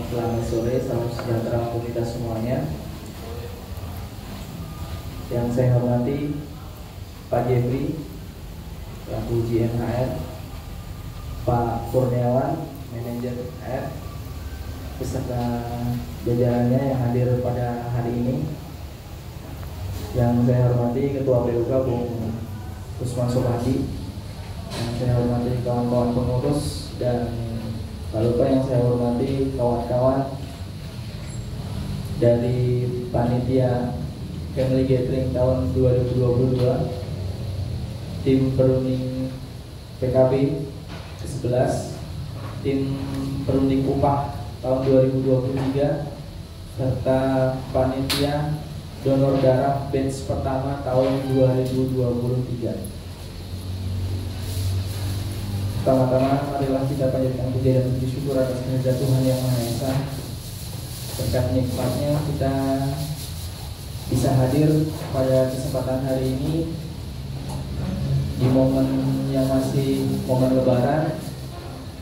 Selamat sore, salam sejahtera untuk kita semuanya. Yang saya hormati Pak Jeffrey, selaku GMHR, Pak Kurniawan, manajer HR, beserta jajarannya yang hadir pada hari ini. Yang saya hormati Ketua PUK Bung Usman Sobandi, yang saya hormati kawan-kawan pengurus, dan tak lupa yang saya hormati kawan-kawan dari panitia Family Gathering tahun 2022, tim perunding PKB ke-11, tim perunding upah tahun 2023, serta panitia donor darah batch pertama tahun 2023. Pertama-tama marilah kita panjatkan puji dan puji syukur atas kinerja Tuhan Yang Maha Esa. Berkat nikmatnya kita bisa hadir pada kesempatan hari ini di momen yang masih momen Lebaran.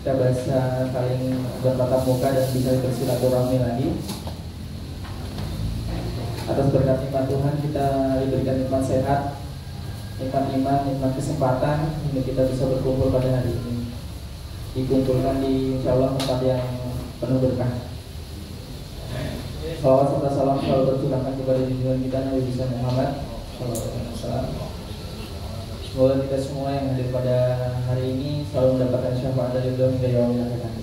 Kita bisa saling bertatap muka dan bisa bersilaturahmi lagi. Atas berkat nikmat Tuhan kita diberikan nikmat sehat, nikmat iman, nikmat kesempatan hingga kita bisa berkumpul pada hari ini. Dikumpulkan di insya Allah tempat yang penuh berkah. Salawat serta salam selalu tercurahkan kepada junjungan kita Nabi besar Muhammad SAW. Semoga kita semua yang hadir pada hari ini selalu mendapatkan syafaat dari beliau hingga yaumil akhir.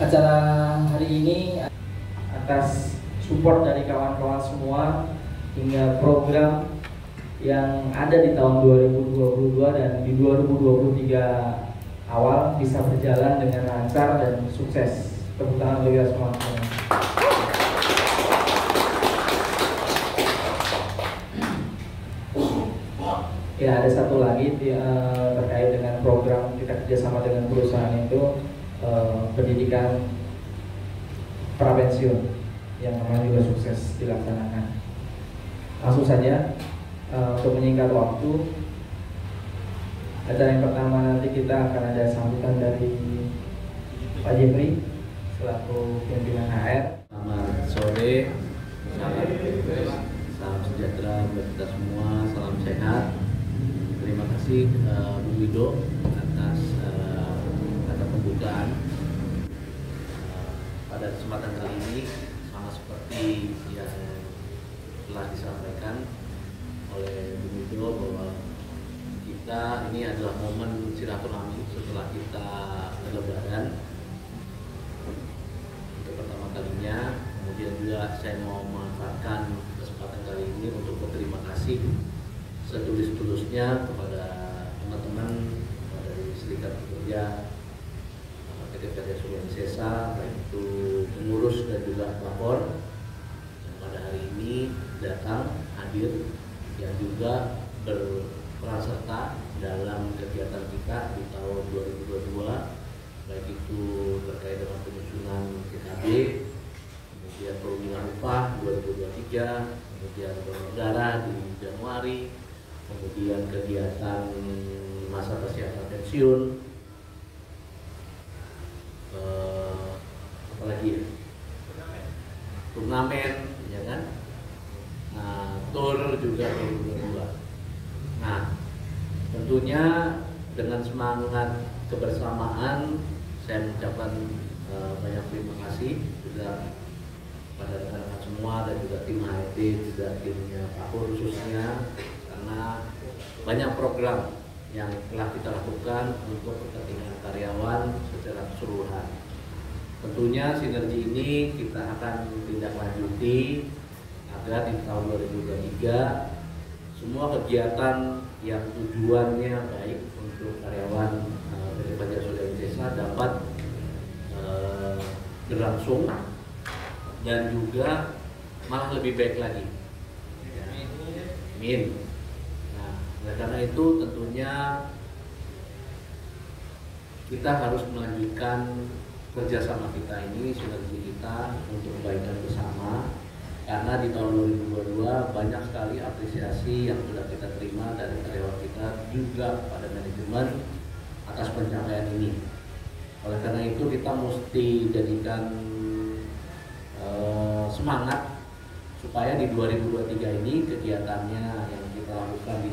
Acara hari ini atas support dari kawan-kawan semua hingga program yang ada di tahun 2022 dan di 2023 awal bisa berjalan dengan lancar dan sukses. Tepuk tangan bagi kita semua. Ya, ada satu lagi terkait dengan program kita kerjasama dengan perusahaan itu, pendidikan prapensiun yang memang juga sukses dilaksanakan. Langsung saja, untuk menyingkat waktu, acara yang pertama nanti kita akan ada sambutan dari Pak Jeffrey selaku pimpinan HR. Selamat sore, salam sejahtera buat kita semua, salam sehat. Terima kasih Bu Wido atas kata pembukaan. Pada kesempatan kali ini sama seperti yang telah disampaikan oleh Bu Wido bahwa kita ini adalah momen silaturahmi setelah kita Lebaran untuk pertama kalinya. Kemudian juga saya mau memanfaatkan kesempatan kali ini untuk berterima kasih setulus-tulusnya kepada teman-teman dari Serikat Pekerja PT Karya Sulawesi Sesa, baik itu pengurus dan juga pelapor yang pada hari ini datang hadir, yang juga berperan serta dalam kegiatan kita di tahun 2022, baik itu terkait dengan penyusunan PKB, kemudian perundingan upah 2023, kemudian donor darah di Januari, kemudian kegiatan masa persiapan pensiun, apalagi ya, turnamen, ya kan? Nah, tour juga 2022. Nah, tentunya dengan semangat kebersamaan saya mengucapkan banyak terima kasih juga pada rekan-rekan semua dan juga tim HRD, juga timnya Pak Pur khususnya, karena banyak program yang telah kita lakukan untuk kepentingan karyawan secara keseluruhan. Tentunya sinergi ini kita akan tindak lanjuti agar di tahun 2023 semua kegiatan yang tujuannya baik untuk karyawan PT Pajak Sulawesi Desa dapat berlangsung dan juga malah lebih baik lagi. Amin. Nah, karena itu tentunya kita harus melanjutkan kerjasama kita ini, sinergi kita untuk kebaikan bersama. Karena di tahun 2022 banyak sekali apresiasi yang sudah kita terima dari karyawan kita juga pada manajemen atas pencapaian ini. Oleh karena itu kita mesti jadikan semangat supaya di 2023 ini kegiatannya yang kita lakukan di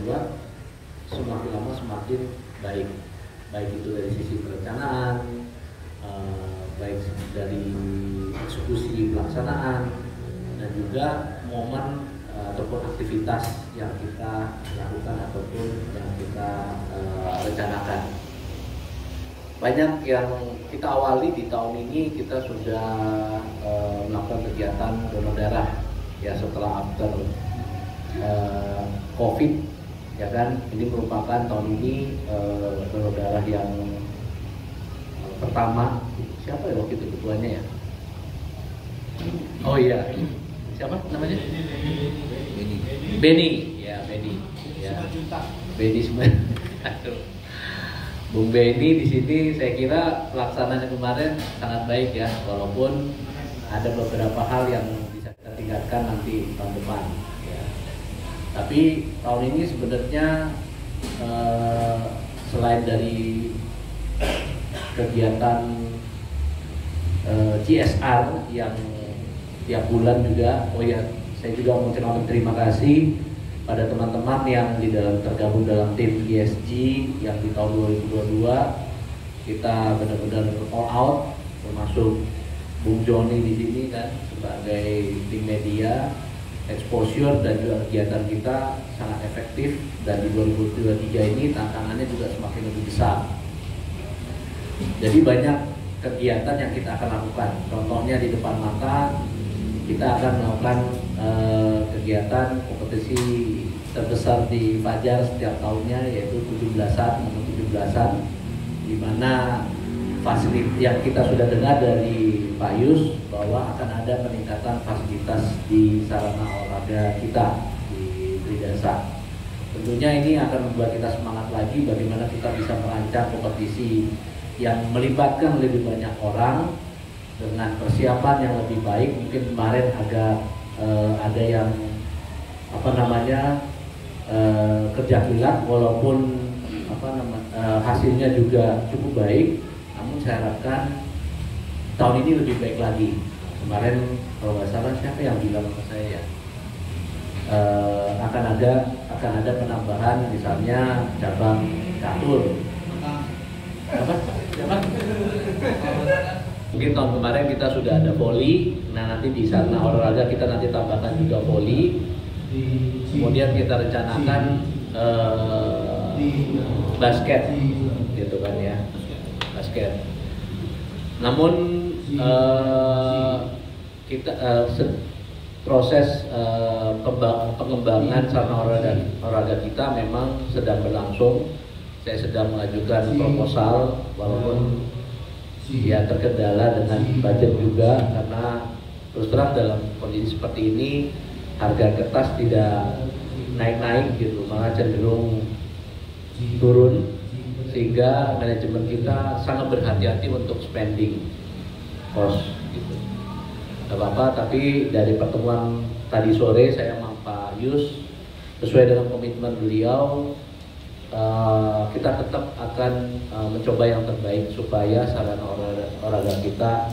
2022 semakin lama semakin baik, baik itu dari sisi perencanaan, baik dari eksekusi pelaksanaan, dan juga momen ataupun aktivitas yang kita lakukan ataupun yang kita rencanakan. Banyak yang kita awali di tahun ini, kita sudah melakukan kegiatan donor darah ya setelah after COVID, ya kan. Ini merupakan tahun ini donor darah yang pertama. Siapa ya waktu itu ketuanya ya? Oh iya, siapa namanya? Beni, ya Beni, ya Beni sebenarnya. Bung Beni di sini saya kira pelaksanaan kemarin sangat baik ya, walaupun ada beberapa hal yang bisa kita tingkatkan nanti tahun depan. Ya. Tapi tahun ini sebenarnya selain dari kegiatan CSR yang tiap bulan juga, oh ya saya juga mengucapkan terima kasih pada teman-teman yang di dalam tergabung dalam tim ESG yang di tahun 2022 kita benar-benar all out, termasuk Bung Joni di sini kan sebagai tim media, exposure dan juga kegiatan kita sangat efektif, dan di 2023 ini tantangannya juga semakin lebih besar. Jadi banyak kegiatan yang kita akan lakukan. Contohnya di depan mata kita akan melakukan kegiatan kompetisi terbesar di Fajar setiap tahunnya, yaitu 17-an, di mana fasilitas yang kita sudah dengar dari Pak Yus bahwa akan ada peningkatan fasilitas di sarana olahraga kita di Tridasa. Tentunya ini akan membuat kita semangat lagi bagaimana kita bisa merancang kompetisi yang melibatkan lebih banyak orang dengan persiapan yang lebih baik. Mungkin kemarin agak ada yang kerja kilat, walaupun hasilnya juga cukup baik, namun saya harapkan tahun ini lebih baik lagi. Kemarin kalau nggak salah siapa yang bilang ke saya ya, akan ada penambahan misalnya cabang catur. Mungkin tahun kemarin kita sudah ada voli, nah nanti di sana olahraga kita nanti tambahkan juga voli. Kemudian kita rencanakan basket, gitu kan ya, basket. Namun kita proses pengembangan sarana olahraga kita memang sedang berlangsung. Saya sedang mengajukan proposal, walaupun ya terkendala dengan budget juga, karena terus terang dalam kondisi seperti ini harga kertas tidak naik-naik gitu, malah cenderung turun, sehingga manajemen kita sangat berhati-hati untuk spending cost gitu. Gak apa-apa, tapi dari pertemuan tadi sore saya sama Pak Yus, sesuai dengan komitmen beliau, kita tetap akan mencoba yang terbaik supaya sarana olahraga kita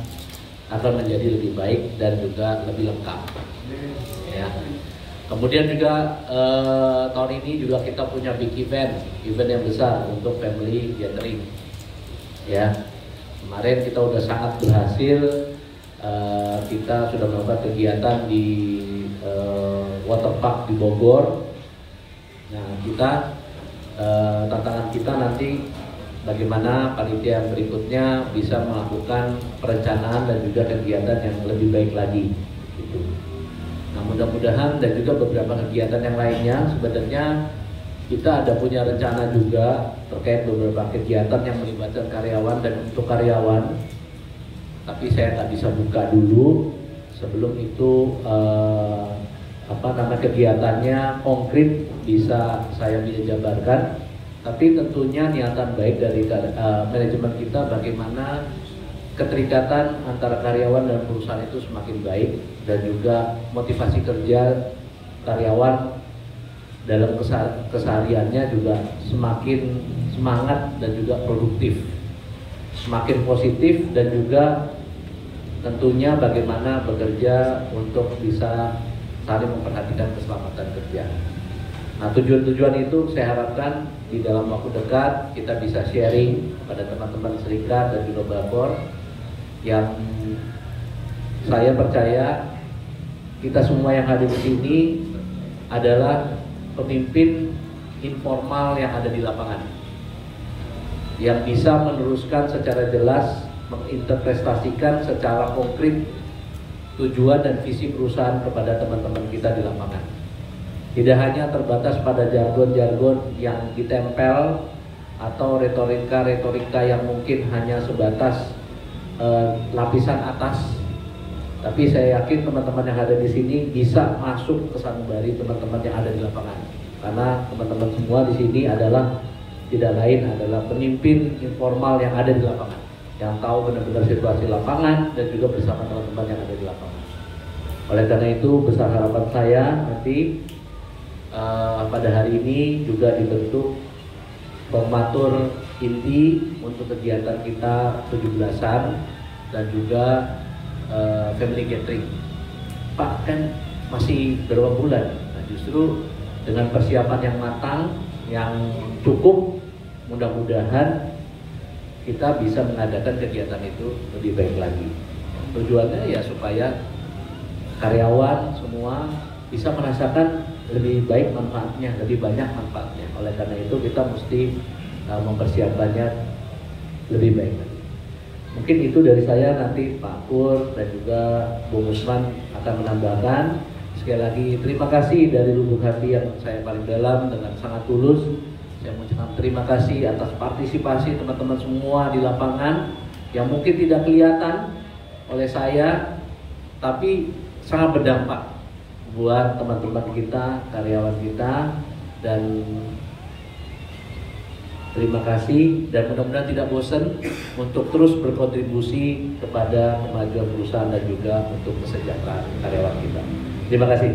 akan menjadi lebih baik dan juga lebih lengkap. Ya. Kemudian juga tahun ini juga kita punya big event yang besar untuk family gathering. Ya, kemarin kita udah sangat berhasil. Kita sudah melakukan kegiatan di waterpark di Bogor. Nah, tantangan kita nanti bagaimana panitia yang berikutnya bisa melakukan perencanaan dan juga kegiatan yang lebih baik lagi gitu. Nah, mudah-mudahan dan juga beberapa kegiatan yang lainnya, sebenarnya kita ada punya rencana juga terkait beberapa kegiatan yang melibatkan karyawan dan untuk karyawan, tapi saya nggak bisa buka dulu. Sebelum itu kegiatannya konkret bisa saya jabarkan, tapi tentunya niatan baik dari manajemen kita bagaimana keterikatan antara karyawan dan perusahaan itu semakin baik, dan juga motivasi kerja karyawan dalam kesehariannya juga semakin semangat dan juga produktif. semakin positif dan juga tentunya bagaimana bekerja untuk bisa saling memperhatikan keselamatan kerja. Nah, tujuan-tujuan itu saya harapkan di dalam waktu dekat kita bisa sharing kepada teman-teman serikat dan juga Bapor, yang saya percaya kita semua yang hadir di sini adalah pemimpin informal yang ada di lapangan, yang bisa meneruskan secara jelas, menginterpretasikan secara konkret tujuan dan visi perusahaan kepada teman-teman kita di lapangan. Tidak hanya terbatas pada jargon-jargon yang ditempel atau retorika-retorika yang mungkin hanya sebatas lapisan atas, tapi saya yakin teman-teman yang ada di sini bisa masuk ke sanubari teman-teman yang ada di lapangan, karena teman-teman semua di sini adalah tidak lain adalah pemimpin informal yang ada di lapangan, yang tahu benar-benar situasi lapangan dan juga bersama teman-teman yang ada di lapangan. Oleh karena itu besar harapan saya nanti pada hari ini juga dibentuk formatur inti untuk kegiatan kita 17-an dan juga family gathering. Pak, kan masih beberapa bulan. Nah, justru dengan persiapan yang matang, yang cukup, mudah-mudahan kita bisa mengadakan kegiatan itu lebih baik lagi. Tujuannya ya supaya karyawan semua bisa merasakan lebih baik manfaatnya, lebih banyak manfaatnya. Oleh karena itu kita mesti mempersiapkannya lebih baik lagi. Mungkin itu dari saya, nanti Pak Pur dan juga Bung Usman akan menambahkan. Sekali lagi terima kasih dari lubuk hati yang saya paling dalam, dengan sangat tulus saya mengucapkan terima kasih atas partisipasi teman-teman semua di lapangan yang mungkin tidak kelihatan oleh saya, tapi sangat berdampak buat teman-teman kita, karyawan kita, dan terima kasih, dan mudah-mudahan tidak bosan untuk terus berkontribusi kepada kemajuan perusahaan dan juga untuk kesejahteraan karyawan kita. Terima kasih.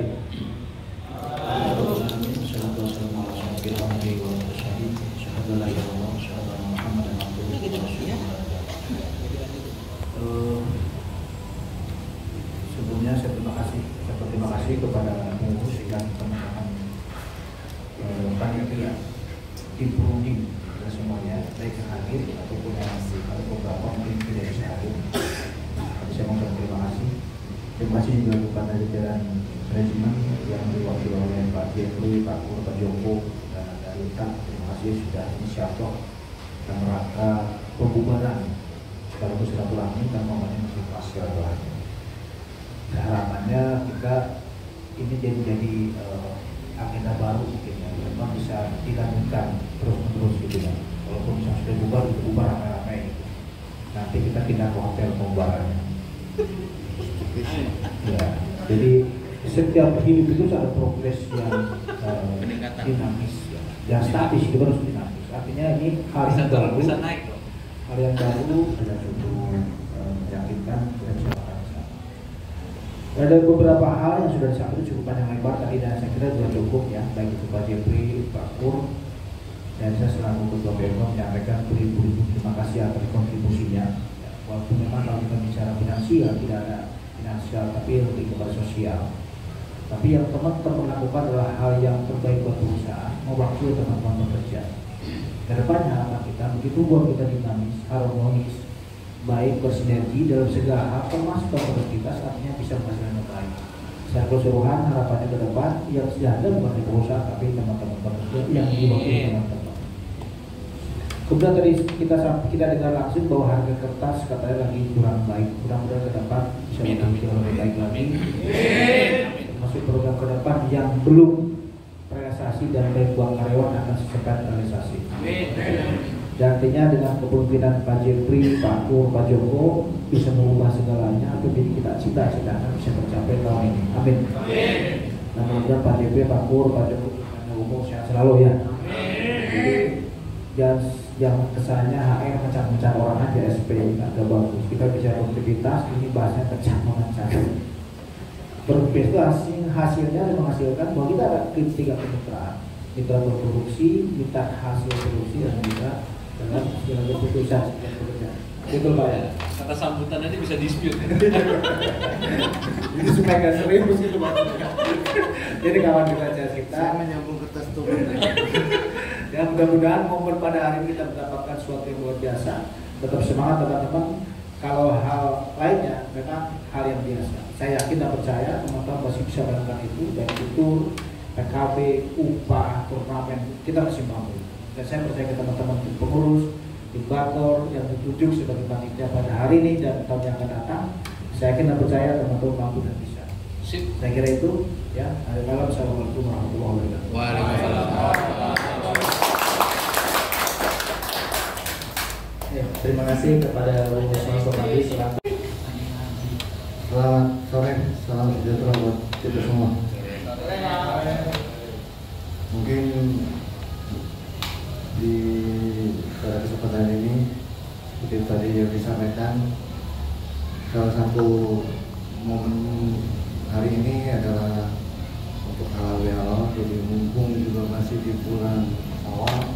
Sebelumnya saya terima kasih kepada pengurus dan teman-teman panitia, tim perunding dan semuanya, baik yang hadir ataupun yang masih ada beberapa mungkin tidak bisa hadir. Saya mengucapkan terima kasih. Terima kasih juga kepada jajaran manajemen yang diwakili oleh Pak Jeffrey, Pak Pur, Pak Joko, dan dari Pak. Terima kasih sudah inisiator dan rangka pembubaran sekaligus silaturahmi dan momennya masih pas silaturahmi. Harapannya kita ini jadi agenda baru mungkin ya, memang bisa dilanjutkan terus-menerus gitu ya. Walaupun misalnya sudah bubar ramai-ramai, nanti kita pindah ke hotel pembubarannya. Ya, jadi setiap hidup itu ada progres yang dinamis, ya. Yang statis itu harus dinamis. Artinya ini hal yang baru, hal yang baru dan untuk meyakinkan dan ada beberapa hal yang sudah disampaikan cukup panjang lebar tadi, dan saya kira sudah cukup ya, baik itu Pak Jeffrey, Pak Pur, dan saya selaku Ketua BEMO menyampaikan beribu-ribu terima kasih atas kontribusinya. Ya, walaupun memang kalau kita bicara finansial tidak ada finansial, tapi lebih kepada sosial. Tapi yang teman-teman lakukan adalah hal yang terbaik buat perusahaan, mewakili teman-teman bekerja. Kedepannya harapan kita begitu buat kita dinamis, harmonis, baik bersinergi dalam segala hal, termasuk produktivitas, artinya bisa menghasilkan yang baik. Secara keseluruhan harapannya ke depan yang sejahtera bukan di perusahaan, tapi teman-teman bekerja yang diwakili teman-teman. Kemudian tadi kita dengar langsung bahwa harga kertas katanya lagi kurang baik. Mudah-mudahan ke depan bisa lebih baik lagi. Termasuk program ke depan yang belum realisasi dan baik buat karyawan akan secepatnya realisasi. Dan artinya dengan kepemimpinan Pak Jeffrey, Pak Pur, Pak Joko bisa mengubah segalanya, atau jadi kita cita-cita bisa tercapai tahun ini. Amin. Dan mudah-mudahan Pak Jeffrey, Pak Pur, Pak Joko umur sehat selalu ya. Jadi yang kesannya HR mencat-mencat orang aja, SP agak bagus. Kita bicara produktivitas, ini bahasanya kecat mengecat. Produktivitas hasilnya menghasilkan bahwa kita ada tiga kemitraan, mitra berproduksi, mitra hasil produksi, dan mitra dengan segala keputusan. Betul Pak ya. Kata sambutan aja bisa dispute. Jadi supaya nggak serius gitu Pak. Jadi kawan kita menyambung kertas turun. ya mudah-mudahan momen pada hari ini kita mendapatkan sesuatu yang luar biasa. Tetap semangat teman-teman. Kalau hal lainnya memang hal yang biasa. Saya yakin dan percaya teman-teman masih bisa melakukan itu, baik itu PKB, upah, turnamen, kita masih mampu. Dan saya percaya ke teman-teman pengurus, inkubator yang ditunjuk sebagai panitia pada hari ini dan tahun yang akan datang, saya yakin dan percaya teman-teman mampu dan bisa. Sip. Saya kira itu ya. Assalamualaikum warahmatullahi wabarakatuh. Waalaikumsalam. Ya, terima kasih kepada Bapak Soekardi selaku. Selamat sore, salam sejahtera buat kita semua. Mungkin pada kesempatan ini seperti tadi yang disampaikan, salah satu momen hari ini adalah untuk halal bihalal. Jadi mumpung juga masih di bulan awal,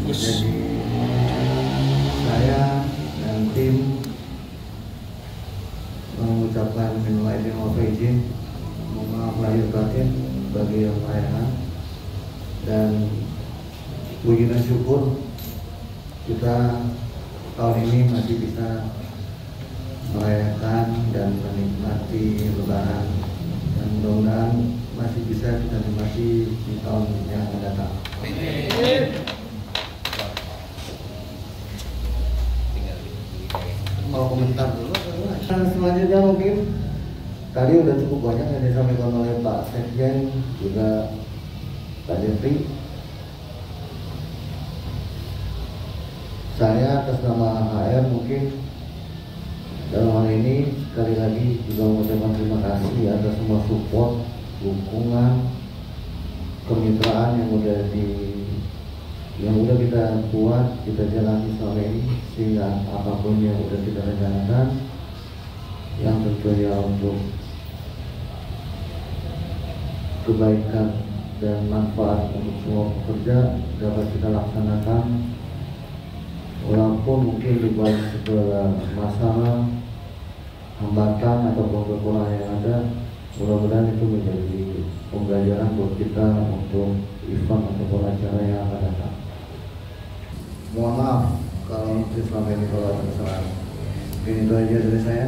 jadi saya dan tim mengucapkan minal aidin wal faizin, mohon maaf lahir batin bagi yang merayakan, dan puji dan syukur kita tahun ini masih bisa merayakan dan menikmati Lebaran, dan mudah-mudahan masih bisa kita nikmati di tahun yang akan datang. Mau komentar dulu? Selanjutnya mungkin tadi udah cukup banyak yang disampaikan oleh Pak Sekjen juga Pak Jeffrey. Saya atas nama HR mungkin dalam hal ini sekali lagi juga mengucapkan terima kasih atas semua support, dukungan, kemitraan yang udah kita buat, kita jalani selama ini, sehingga apapun yang udah kita rencanakan yang tentunya untuk kebaikan dan manfaat untuk semua pekerja dapat kita laksanakan, walaupun mungkin di balik segala masalah, hambatan ataupun kekurangan yang ada. Mudah-mudahan itu menjadi pembelajaran buat kita untuk event ataupun acara yang akan datang. Mohon maaf kalau selama ini kalau ada kesalahan. Mungkin itu aja dari saya.